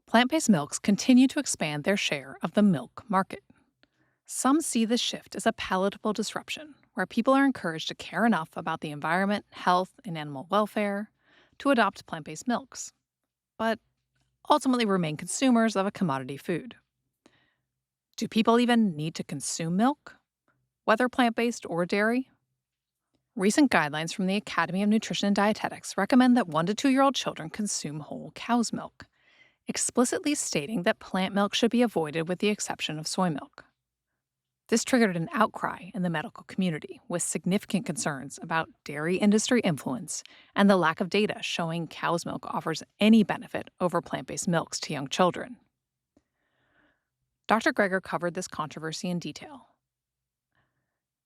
Plant-based milks continue to expand their share of the milk market. Some see this shift as a palatable disruption, where people are encouraged to care enough about the environment, health, and animal welfare to adopt plant-based milks, but ultimately remain consumers of a commodity food. Do people even need to consume milk, whether plant-based or dairy? Recent guidelines from the Academy of Nutrition and Dietetics recommend that 1 to 2-year-old children consume whole cow's milk, explicitly stating that plant milk should be avoided with the exception of soy milk. This triggered an outcry in the medical community, with significant concerns about dairy industry influence and the lack of data showing cow's milk offers any benefit over plant-based milks to young children. Dr. Greger covered this controversy in detail.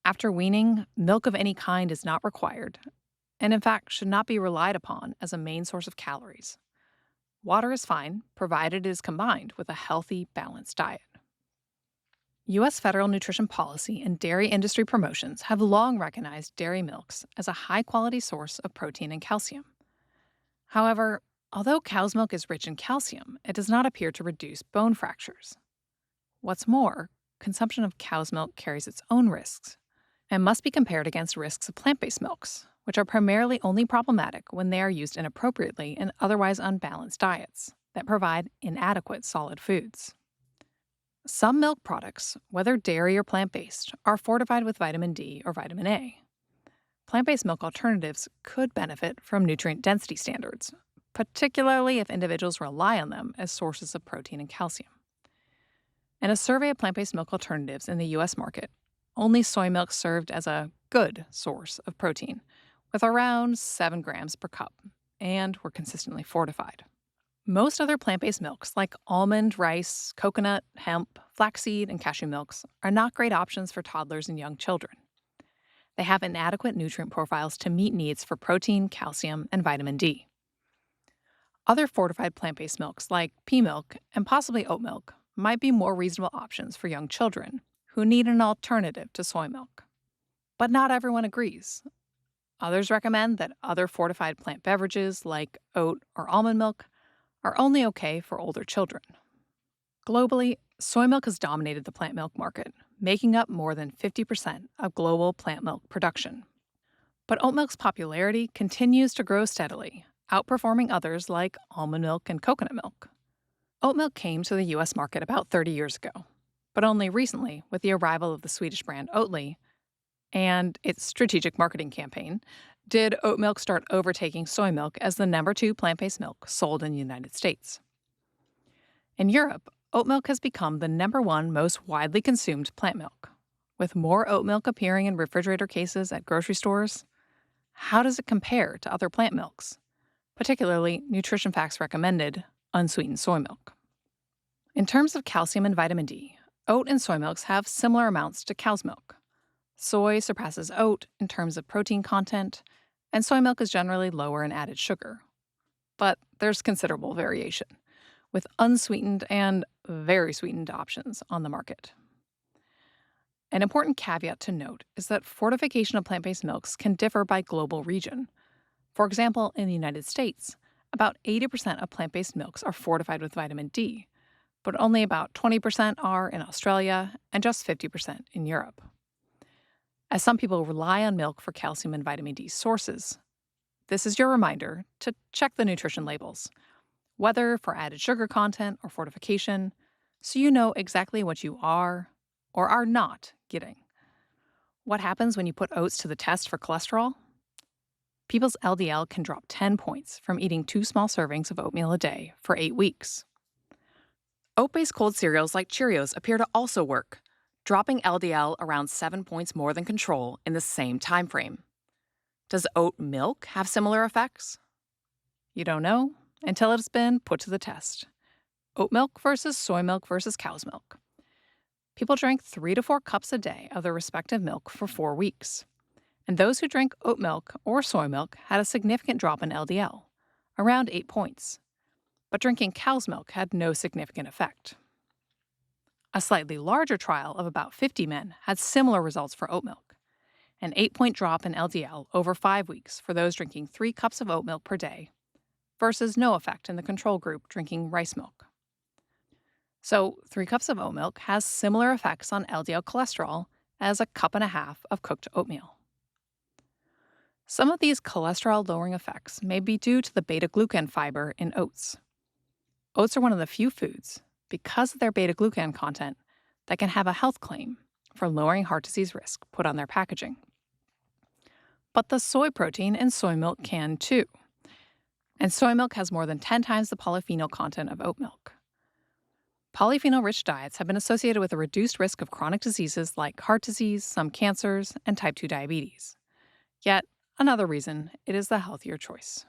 After weaning, milk of any kind is not required, and in fact should not be relied upon as a main source of calories. Water is fine, provided it is combined with a healthy, balanced diet. U.S. federal nutrition policy and dairy industry promotions have long recognized dairy milks as a high-quality source of protein and calcium. However, although cow's milk is rich in calcium, it does not appear to reduce bone fractures. What's more, consumption of cow's milk carries its own risks and must be compared against risks of plant-based milks, which are primarily only problematic when they are used inappropriately in otherwise unbalanced diets that provide inadequate solid foods. Some milk products, whether dairy or plant-based, are fortified with vitamin D or vitamin A. Plant-based milk alternatives could benefit from nutrient density standards, particularly if individuals rely on them as sources of protein and calcium. In a survey of plant-based milk alternatives in the U.S. market, only soy milk served as a good source of protein, with around 7 grams per cup, and were consistently fortified. Most other plant-based milks, like almond, rice, coconut, hemp, flaxseed, and cashew milks, are not great options for toddlers and young children. They have inadequate nutrient profiles to meet needs for protein, calcium, and vitamin D. Other fortified plant-based milks, like pea milk and possibly oat milk, might be more reasonable options for young children who need an alternative to soy milk. But not everyone agrees. Others recommend that other fortified plant beverages, like oat or almond milk, are only okay for older children. Globally, soy milk has dominated the plant milk market, making up more than 50% of global plant milk production. But oat milk's popularity continues to grow steadily, outperforming others like almond milk and coconut milk. Oat milk came to the U.S. market about 30 years ago, but only recently, with the arrival of the Swedish brand Oatly and its strategic marketing campaign, did oat milk start overtaking soy milk as the number 2 plant-based milk sold in the United States. In Europe, oat milk has become the number 1 most widely consumed plant milk. With more oat milk appearing in refrigerator cases at grocery stores, how does it compare to other plant milks, particularly NutritionFacts recommended unsweetened soy milk? In terms of calcium and vitamin D, oat and soy milks have similar amounts to cow's milk. Soy surpasses oat in terms of protein content, and soy milk is generally lower in added sugar. But there's considerable variation, with unsweetened and very sweetened options on the market. An important caveat to note is that fortification of plant-based milks can differ by global region. For example, in the United States, about 80% of plant-based milks are fortified with vitamin D, but only about 20% are in Australia and just 50% in Europe. As some people rely on milk for calcium and vitamin D sources, this is your reminder to check the nutrition labels, whether for added sugar content or fortification, so you know exactly what you are or are not getting. What happens when you put oats to the test for cholesterol? People's LDL can drop 10 points from eating 2 small servings of oatmeal a day for 8 weeks. Oat-based cold cereals like Cheerios appear to also work, dropping LDL around 7 points more than control in the same time frame. Does oat milk have similar effects? You don't know until it's been put to the test. Oat milk versus soy milk versus cow's milk. People drank 3 to 4 cups a day of their respective milk for 4 weeks. And those who drank oat milk or soy milk had a significant drop in LDL, around 8 points. But drinking cow's milk had no significant effect. A slightly larger trial of about 50 men had similar results for oat milk, an 8-point drop in LDL over 5 weeks for those drinking 3 cups of oat milk per day, versus no effect in the control group drinking rice milk. So, 3 cups of oat milk has similar effects on LDL cholesterol as a cup and a half of cooked oatmeal. Some of these cholesterol lowering effects may be due to the beta glucan fiber in oats. Oats are one of the few foods, because of their beta glucan content, that can have a health claim for lowering heart disease risk put on their packaging. But the soy protein in soy milk can too. And soy milk has more than 10 times the polyphenol content of oat milk. Polyphenol rich diets have been associated with a reduced risk of chronic diseases like heart disease, some cancers, and type 2 diabetes. Yet, another reason it is the healthier choice.